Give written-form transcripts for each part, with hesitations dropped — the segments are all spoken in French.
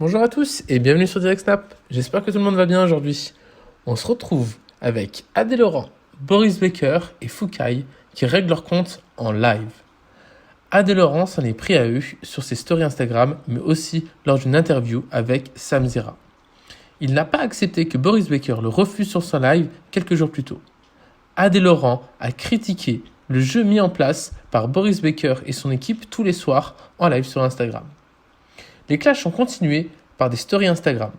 Bonjour à tous et bienvenue sur Direct Snap. J'espère que tout le monde va bien aujourd'hui. On se retrouve avec Adé Laurent, Boris Becker et Foucaï qui règlent leur compte en live. Adé Laurent s'en est pris à eux sur ses stories Instagram, mais aussi lors d'une interview avec Sam Zira. Il n'a pas accepté que Boris Becker le refuse sur son live quelques jours plus tôt. Adé Laurent a critiqué le jeu mis en place par Boris Becker et son équipe tous les soirs en live sur Instagram. Les clashs ont continué par des stories Instagram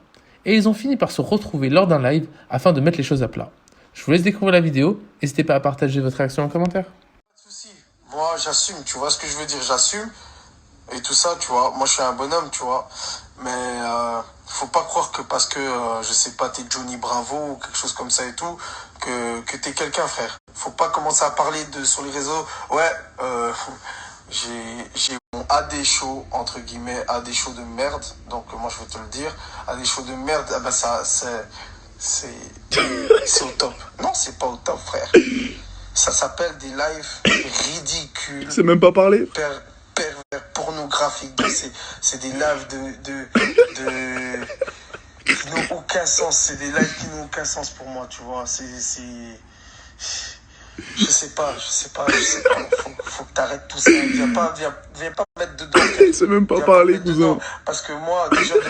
et ils ont fini par se retrouver lors d'un live afin de mettre les choses à plat. Je vous laisse découvrir la vidéo, n'hésitez pas à partager votre réaction en commentaire. Pas de souci. Moi, j'assume, tu vois ce que je veux dire, j'assume et tout ça, tu vois. Moi, je suis un bonhomme, tu vois. Mais faut pas croire que parce que, je sais pas, t'es Johnny Bravo ou quelque chose comme ça et tout, que t'es quelqu'un, frère. Faut pas commencer à parler sur les réseaux. Ouais, j'ai mon AD show, entre guillemets, AD show de merde. Donc, moi, je vais te le dire. AD show de merde, ah ben, ça, c'est au top. Non, c'est pas au top, frère. Ça s'appelle des lives ridicules. C'est même pas parler. Pervers, pornographiques. C'est des lives qui n'ont aucun sens. C'est des lives qui n'ont aucun sens pour moi, tu vois. Je sais pas. Faut que t'arrêtes tout ça. Viens pas me mettre dedans. C'est même pas Viens parler, me mettre dedans. cousin. Parce que moi, déjà de 1,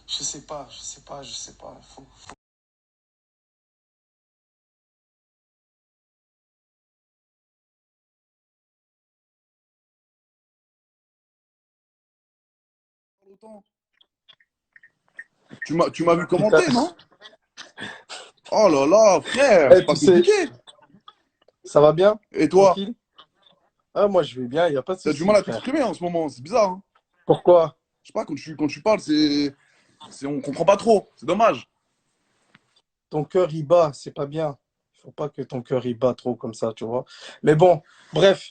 je sais pas. Faut... Tu m'as vu commenter, non? Oh là là, frère, Eh, c'est pas tu sais, compliqué. ça va bien? Et toi, Tranquille? Ah, moi, je vais bien, il n'y a pas de t'as du souci, mal à frère. t'exprimer en ce moment, c'est bizarre, hein? Pourquoi? Je sais pas, quand tu parles, on comprend pas trop, c'est dommage. Ton cœur, il bat, c'est pas bien. Il faut pas que ton cœur, il bat trop comme ça, tu vois. Mais bon, bref,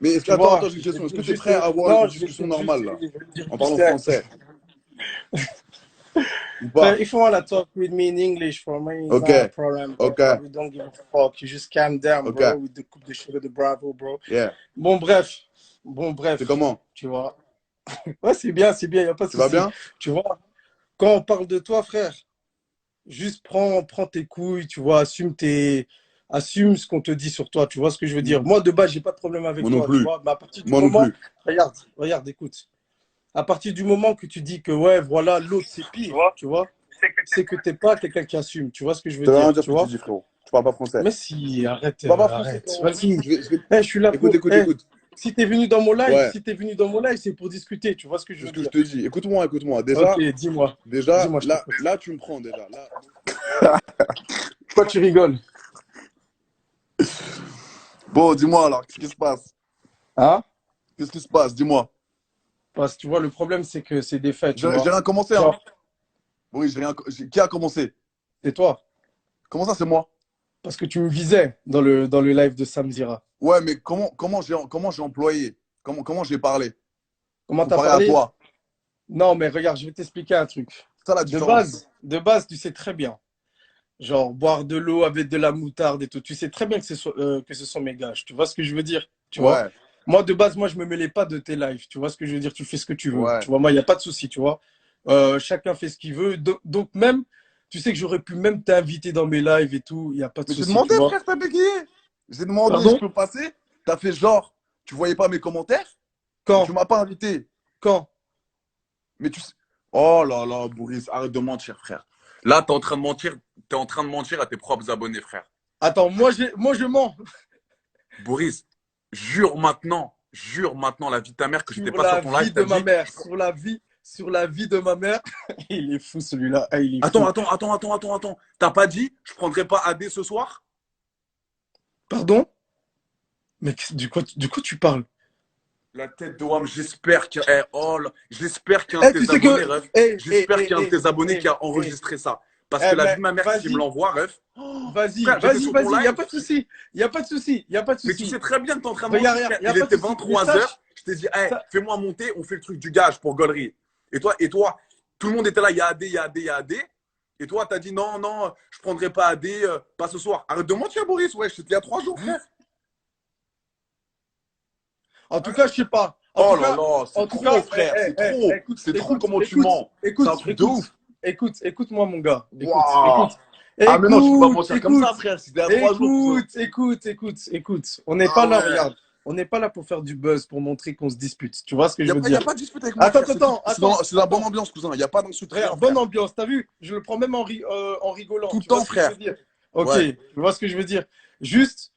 Mais tu attends, vois, j'ai une je vais question. te Est-ce que dire t'es juste... prêt à avoir Non, une discussion normale, là, je vais te dire en parlant juste... français, ou But pas? if you want to talk with me in English, for me, it's Ok, not a problem, bro. ok, We don't give a fuck. You just calm down, ok, bro, with the coupe de cheveux de Bravo, bro. yeah. Bon, bref. C'est comment? Tu vois. Ouais, c'est bien, il n'y a pas de Tu vas souci. bien? Tu vois, quand on parle de toi, frère, juste prends tes couilles, tu vois, assume ce qu'on te dit sur toi, tu vois ce que je veux dire. Moi, de base, j'ai pas de problème avec Moi non toi, tu plus, vois, mais à partir du moi non moment, plus. regarde, écoute. À partir du moment que tu dis que, ouais, voilà, l'autre, c'est pire, tu vois, c'est que t'es pas quelqu'un qui assume, tu vois ce que je veux Ça veut rien dire, dire ce tu que tu vois. dis, frérot. Tu parles pas français. Mais si, arrête, Tu parles pas français, arrête, frérot. vas-y. Je vais... Eh, je suis là Écoute, pour, écoute, écoute. si t'es venu dans mon live, Ouais, c'est pour discuter, tu vois ce que je c'est ce veux que je dire. te dis. Écoute-moi, écoute-moi. Ok, Déjà, dis-moi, déjà, je là, t'écoute. là, tu me prends déjà. Là, Pourquoi tu rigoles? bon, dis-moi alors, qu'est-ce qui se passe? Hein? Qu'est-ce qui se passe? Dis-moi. Parce que tu vois, le problème, c'est que c'est des faits, tu J'ai vois. rien commencé, hein? Genre, Oui, qui a commencé? c'est toi. Comment ça, c'est moi? Parce que tu me visais dans le live de Sam Zira. Ouais, mais comment j'ai employé? Comment j'ai parlé? Comment t'as Comparé à parlé? toi. Non, mais regarde, je vais t'expliquer un truc. C'est ça la différence. De base, tu sais très bien. Genre, boire de l'eau avec de la moutarde et tout. Tu sais très bien que ce sont mes gages. Tu vois ce que je veux dire? Tu vois? Ouais, Moi, de base, moi, je me mêlais pas de tes lives. Tu vois ce que je veux dire? Tu fais ce que tu veux. ouais. Tu vois, moi, il n'y a pas de souci, tu vois. Chacun fait ce qu'il veut. Donc, même, tu sais que j'aurais pu même t'inviter dans mes lives et tout. Il n'y a pas de Mais j'ai souci, tu demandé, vois. frère, t'as bégayé. J'ai demandé, je Pardon? peux passer? T'as fait genre, tu voyais pas mes commentaires et tu Quand? m'as pas invité. Quand? Mais tu sais. Oh là là, Boris, arrête de mentir, frère. Là, t'es en train de mentir. T'es en train de mentir à tes propres abonnés, frère. Attends, moi, je mens. Boris, jure maintenant la vie de ta mère que j'étais Sur pas sur la ton live, vie de t'as ma dit. mère. Sur la vie de ma mère. Il est fou, celui-là. Ah, il est fou. Attends. T'as pas dit, je prendrai pas AD ce soir? Pardon? Mais du quoi tu parles? La tête de Wam, j'espère que. J'espère qu'il y a un de Tu tes sais que. abonnés, ref. J'espère qu'il y a un de tes abonnés qui a Eh, enregistré ça. Parce que la vie mais de ma mère, s'il me vas-y, l'envoie, ref. Oh, vas-y, frère, j'étais vas-y, sur ton vas-y. Il n'y a live. pas de souci. Il n'y a pas de souci. Il n'y a pas de Mais tu souci. sais très bien que t'es en train de Regarde, mentir, frère. il n'y a Il pas de était souci. Mais 23 sache. heures. Je t'ai dit, hey, ça- fais-moi monter, on fait le truc du gage pour Gollery. Et toi, tout le monde était là, il y a AD, il y a AD, il y a AD. Et toi, t'as dit, non, je prendrai pas AD, pas ce soir. Arrête de mentir, Boris, ouais, c'était il y a 3 jours, frère. En tout cas, je sais pas. En Oh tout là cas, là, en c'est tout trop, cas, frère. C'est trop. écoute, C'est trop écoute, comment tu écoute, mens. écoute, C'est un truc de écoute, ouf. écoute-moi, mon gars. Écoute, Waouh. écoute, Ah, mais non, tu peux pas écoute, mentir comme écoute, ça, frère. C'était à 3 jours, cousin. écoute. On n'est Ah pas là, ouais. regarde. On n'est pas là pour faire du buzz, pour montrer qu'on se dispute. Tu vois ce que Il je veux y a dire? pas de dispute avec moi, Attends, frère. attends, attends, C'est la bonne attends. ambiance, cousin. Il n'y a pas d'insulte, rien, Frère, bonne frère. ambiance, t'as vu? Je le prends même en rigolant. Tout le Tu vois temps, ce que je veux frère. dire? Ok, Ouais. tu vois ce que je veux dire? Juste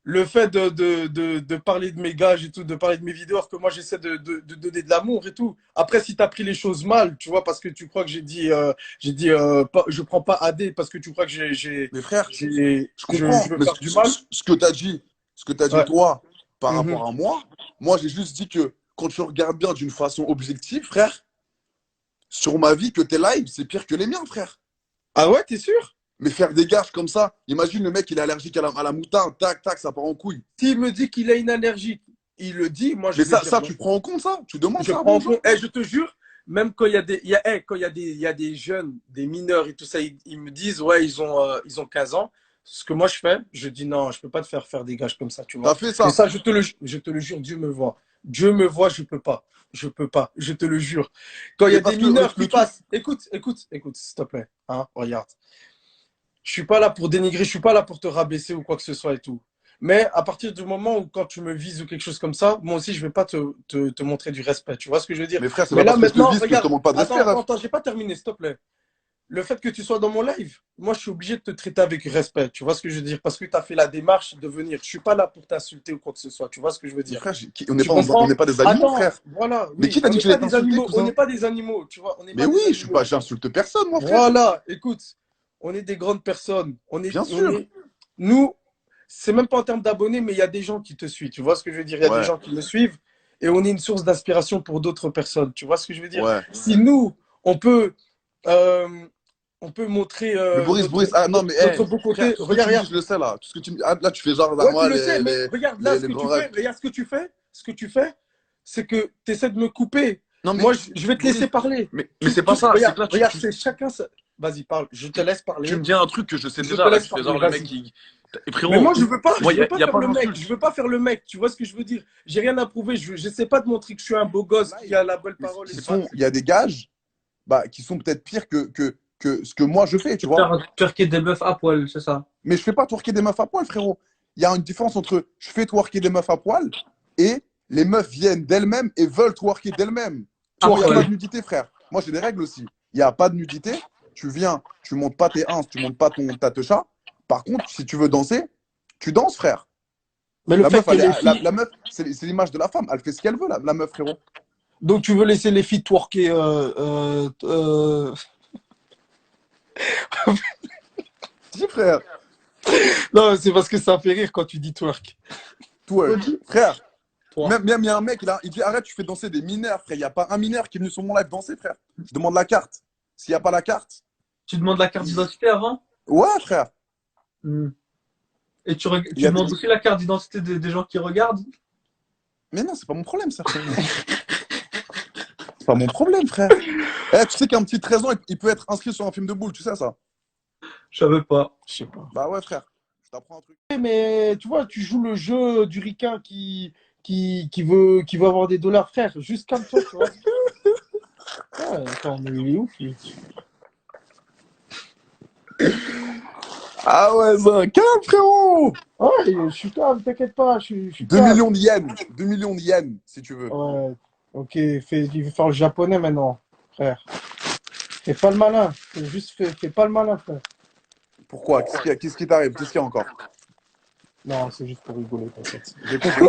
le fait de parler de mes gages et tout, de parler de mes vidéos, alors que moi j'essaie de donner de l'amour et tout. Après, si t'as pris les choses mal, tu vois, parce que tu crois que je prends pas AD parce que tu crois que Mais frère, je je comprends. veux Mais faire du mal. ce que tu as dit, Ouais. toi, par Mhm. rapport à moi, j'ai juste dit que quand tu regardes bien d'une façon objective, frère, sur ma vie, que tes lives, c'est pire que les miens, frère. Ah ouais, t'es sûr? Mais faire des gages comme ça, imagine le mec, il est allergique à la moutarde, tac, tac, ça part en couille. S'il me dit qu'il a une allergie, il le dit, moi je Mais vais dire tu prends en compte ça? Tu demandes je ça à prends des en compte, gens? je te jure, même quand il y a des, quand il y a des jeunes, des mineurs et tout ça, ils me disent, ouais, ils ont 15 ans. Ce que moi je fais, je dis non, je peux pas te faire faire des gages comme ça, tu T'as vois. fait Et ça? ça, je te le jure, Dieu me voit. Dieu me voit, je peux pas. Je peux pas, je te le jure. Quand il y Mais a des parce que mineurs qui le truc, passent, écoute, s'il te plaît, hein, regarde. Je suis pas là pour dénigrer, je suis pas là pour te rabaisser ou quoi que ce soit et tout. Mais à partir du moment où quand tu me vises ou quelque chose comme ça, moi aussi je vais pas te montrer du respect. Tu vois ce que je veux dire? mais frère, c'est Mais pas là parce que je te maintenant, vise que je te regarde, demande pas de respect, ref. attends, j'ai pas terminé, s'il te plaît. Le fait que tu sois dans mon live, moi je suis obligé de te traiter avec respect. Tu vois ce que je veux dire? Parce que tu as fait la démarche de venir. Je suis pas là pour t'insulter ou quoi que ce soit. Tu vois ce que je veux Mais dire? frère, Tu on comprends? n'est pas des animaux, Attends, frère. voilà, Mais qui oui, t'a on dit n'est que pas j'allais des t'insulter, animaux, on n'est cousin? pas des animaux, tu vois, on n'est Mais pas des oui, animaux. j'insulte personne, moi, frère. Voilà, écoute, on est des grandes personnes. Bien sûr. Nous, c'est même pas en termes d'abonnés, mais il y a des gens qui te suivent. Tu vois ce que je veux dire? Il y a des Ouais, gens qui me suivent et on est une source d'inspiration pour d'autres personnes. Tu vois ce que je veux dire? ouais. Si nous, euh, on peut montrer Mais Boris, ah non, mais notre hey, beau frère, côté. tout ce que tu Regarde, me dis, regarde. je le sais là. Tout ce que tu me dis, ah, là, tu fais genre, à Ouais, tu moi, le sais, mais regarde là ce les que tu grands fais. rêves. Regarde ce que tu fais. Ce que tu fais, c'est que tu essaies de me couper. Non, mais Moi, je vais te laisser Boris, parler. mais c'est pas ça. C'est que là, Regarde, c'est chacun. Vas-y, parle. Je te laisse tu parler. me dis un truc que je sais Je te déjà. Là, laisse tu fais parler. genre le mec Vas-y. qui. Et Mais frérot, moi, moi, je veux pas y a faire pas le mec. d'insulte. Je veux pas faire le mec. Tu vois ce que je veux dire? J'ai rien à prouver. J'essaie pas de montrer que je suis un beau gosse qui a la belle parole et tout. Il y a des gages bah, qui sont peut-être pires que ce que moi je fais, tu vois. Faire twerker des meufs à poil, c'est ça. Mais je fais pas twerker des meufs à poil, frérot. Il y a une différence entre je fais twerker des meufs à poil et les meufs viennent d'elles-mêmes et veulent twerker d'elles-mêmes. À Moi, il n'y a pas poil. de nudité, frère. Moi, j'ai des règles aussi. Il n'y a pas de nudité. Tu viens, tu montes pas tes ins, tu montes pas ta techa. Par contre, si tu veux danser, tu danses, frère. Mais le La fait meuf, que les filles. la meuf, c'est l'image de la femme. Elle fait ce qu'elle veut, la meuf, frérot. Donc, tu veux laisser les filles twerker. Si, frère. Non, c'est parce que ça fait rire quand tu dis twerk. Toi, frère. Toi. Même il y a un mec, là, il dit arrête, tu fais danser des mineurs, frère. Il n'y a pas un mineur qui est venu sur mon live danser, frère. Je demande la carte. S'il n'y a pas la carte, Tu demandes la carte d'identité avant? ouais, frère. Hmm. Et tu Il y a demandes des- aussi la carte d'identité des gens qui regardent? Mais non, c'est pas mon problème, ça, frère. C'est pas mon problème, frère. Eh, tu sais qu'un petit 13 ans, il peut être inscrit sur un film de boule, tu sais ça? Je savais pas. Je sais pas. Bah ouais, frère. Je t'apprends un truc. Mais tu vois, tu joues le jeu du ricain qui veut avoir des dollars, frère. Juste calme-toi, tu vois. Ouais, attends, mais il est ouf, lui. Ah ouais, ça, calme, frérot. Ouais, je suis calme, t'inquiète pas, je suis 2 calme. millions de yens. 2 millions de yens, si tu veux. Ouais, ok, il veut faire le japonais maintenant, frère. Fais pas le malin, fais pas le malin, frère. Pourquoi? Qu'est-ce qui t'arrive? Qu'est-ce qu'il y a encore? Non, c'est juste pour rigoler, t'inquiète. J'ai compris.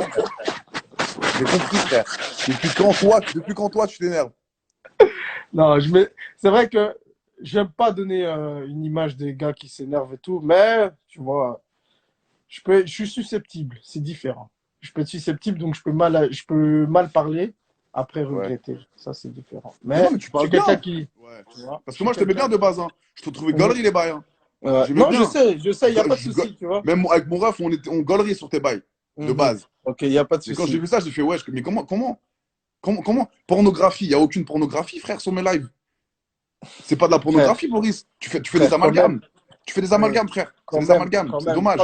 J'ai compris, frère. Depuis quand toi, tu t'énerves? Non, c'est vrai que j'aime pas donner une image des gars qui s'énervent et tout, mais tu vois, je suis susceptible, c'est différent. Je peux être susceptible, donc je peux mal parler, après Ouais. regretter. Ça, c'est différent. Mais non, mais tu je parles suis quelqu'un bien. qui. Ouais. Tu vois, Parce que moi, je t'aimais bien de base. Hein. Je te trouvais gaulerie, les bails. Hein. J'aimais Non, bien. je sais, il n'y a pas de Je- souci, tu vois. Même avec mon ref, on gaulerie sur tes bails, de Mhm. base. Ok, il n'y a pas de Mais quand j'ai souci. vu ça, j'ai fait, ouais, mais comment? Pornographie, il n'y a aucune pornographie, frère, sur mes lives. C'est pas de la pornographie, Boris. Tu fais Frère, des amalgames. Tu fais des amalgames, frère. C'est Quand des même, amalgames. quand C'est même. dommage.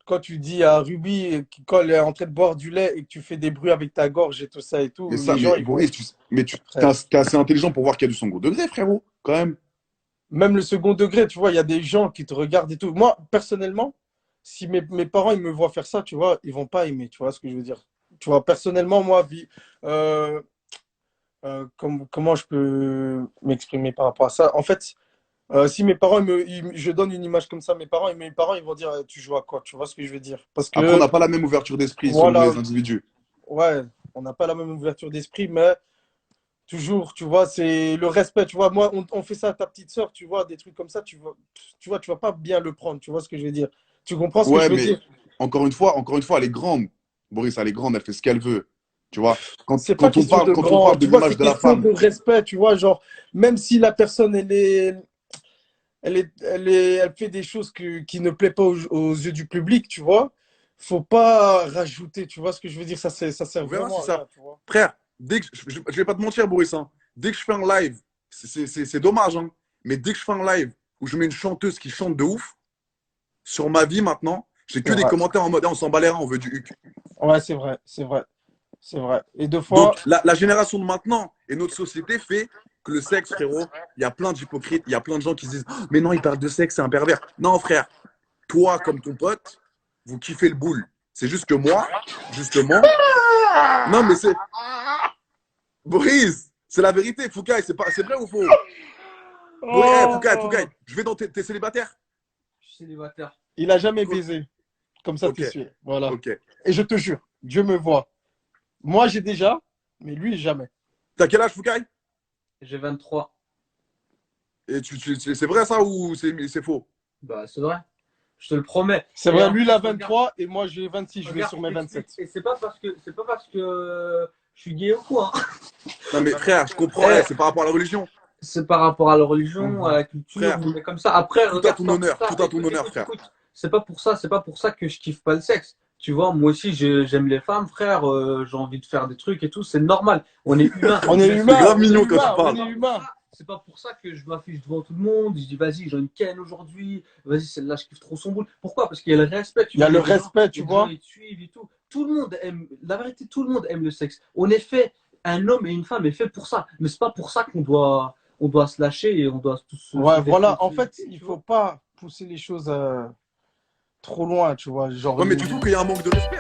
quand tu dis à Ruby, quand elle est en train de boire du lait et que tu fais des bruits avec ta gorge et tout ça et tout, Mais ça, les gens, mais ils vont. Boris, Frère. t'es assez intelligent pour voir qu'il y a du second degré, frérot, quand même. Même le second degré, tu vois, il y a des gens qui te regardent et tout. Moi, personnellement, si mes parents ils me voient faire ça, tu vois, ils vont pas aimer, tu vois ce que je veux dire. Tu vois, personnellement, moi, euh, comment je peux m'exprimer par rapport à ça? En fait, si mes parents, je donne une image comme ça à mes parents, ils vont dire, tu joues à quoi? Tu vois ce que je veux dire? Parce Après, on que, n'a pas la même ouverture d'esprit selon voilà, les individus. ouais, on n'a pas la même ouverture d'esprit, mais toujours, tu vois, c'est le respect. Tu vois, moi, on fait ça à ta petite sœur, tu vois, des trucs comme ça, tu vas pas bien le prendre. Tu vois ce que je veux dire? Tu comprends ce que je Ouais, veux mais dire? encore une fois, elle est grande. Boris, elle est grande, elle fait ce qu'elle veut. Tu vois, C'est pas question de quand on grand, parle de tu vois, c'est l'image de la question femme, de respect, tu vois, genre, même si la personne, elle fait des choses qui ne plaisent pas aux yeux du public, tu vois, faut pas rajouter, tu vois ce que je veux dire? Ça sert on verra si vraiment à ça. rien, tu vois. Frère, dès que je vais pas te mentir, Boris, hein, dès que je fais un live, c'est dommage, hein, mais dès que je fais un live où je mets une chanteuse qui chante de ouf, sur ma vie maintenant, j'ai C'est que des vrai. commentaires en mode ah, on s'en bat les reins, on veut du huc. Ouais, c'est vrai, c'est vrai, c'est vrai. Et deux Donc, fois, la génération de maintenant et notre société fait que le sexe, frérot, il y a plein d'hypocrites, il y a plein de gens qui se disent oh, mais non, il parle de sexe, c'est un pervers. Non, frère, toi, comme ton pote, vous kiffez le boule. C'est juste que moi, justement, non, mais c'est. Boris, c'est la vérité, Foucault, c'est vrai ou faux? Boris, Foucault, oh, je vais dans tes célibataires. Je suis célibataire. il a jamais baisé. Comme ça, Ok, t'es sûr. Voilà. ok. Et je te jure, Dieu me voit. Moi, j'ai déjà, mais lui, jamais. T'as quel âge, Foucault? J'ai 23. Et c'est vrai ça ou c'est faux? Bah, c'est vrai. Je te le promets. C'est Et vrai, en lui, plus, il a regarde, 23 et moi, j'ai 26. Je vais regarde, sur je mes t'explique. 27. Et c'est pas parce que je suis gay ou quoi, hein. Non, mais frère, je comprends, Eh, c'est par rapport à la religion. c'est par rapport à la religion, à Mhm. la culture, Frère, on est comme ça. Après, tout à regarde, c'est ton pas pour honneur, ça. tout à ton Écoute, honneur, écoute, frère. écoute. C'est pas pour ça que je kiffe pas le sexe. Tu vois, moi aussi, j'aime les femmes, frère. J'ai envie de faire des trucs et tout. C'est normal. On est humain. On est C'est humain, grave on est mignon quand tu humain, on parles. est humain. C'est pas pour ça que je m'affiche devant tout le monde. Je dis, vas-y, j'ai une ken aujourd'hui. Vas-y, celle-là, je kiffe trop son boule. Pourquoi? Parce qu'il y a le respect. Tu Il y a vois, le respect, il y tu a des gens, vois. ils te suivent et tout. Tout le monde aime, la vérité, tout le monde aime le sexe. On est fait, un homme et une femme est fait pour ça. Mais c'est pas pour ça on doit se lâcher et on doit tous se Ouais, voilà. En défoncer, fait, il tu faut vois. pas pousser les choses trop loin, tu vois. Genre, Ouais, mais tu trouves qu'il y a un manque de respect?